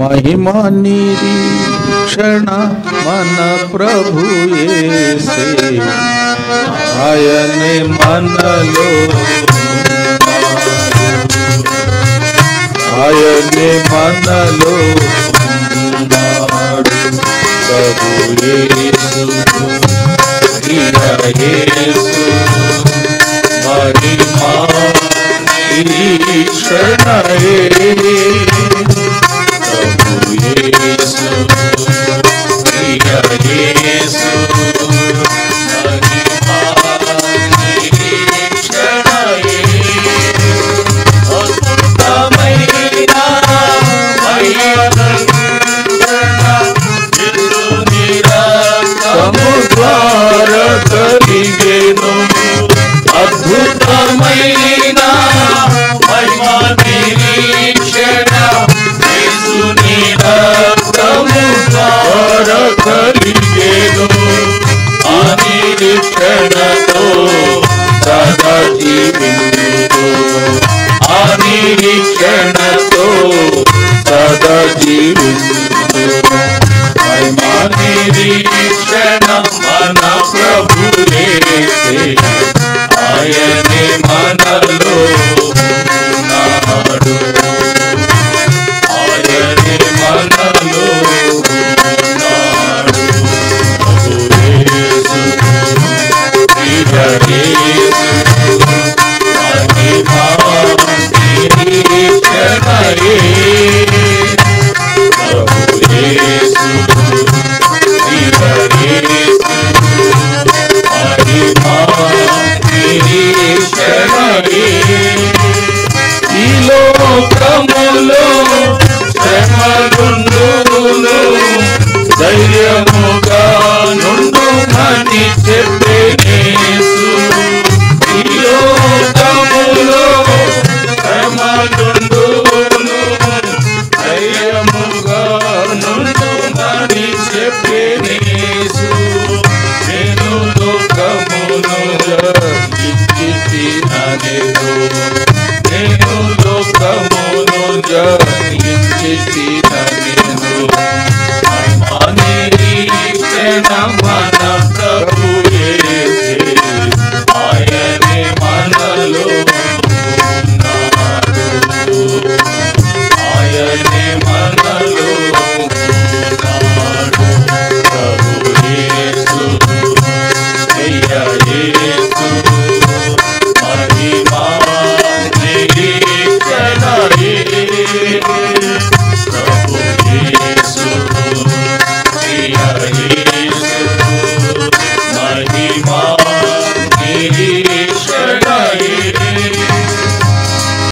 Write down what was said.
महिमा निरीक्षण मन प्रभु येसे आयने मनलो आयने मनलो प्रभु येसु प्रिय येसु महिमा निरीक्षण Yesu, Priya Yesu, అద్భుతమైన మహిమా నిరీక్షణ యేసుని రక్తము ద్వారా కలిగెను ఆ నిరీక్షణతో సదా జీవించుదు ఆ నిరీక్షణతో సదా జీవించుదు మహిమా నిరీక్షణ మన ప్రభు యేసే ఆయనే మనలో ఉన్నాడు ఆయనే మనలో ఉన్నాడు ప్రభు యేసు ప్రియ యేసు మహిమా నిరీక్షణయే ప్రభు యేసు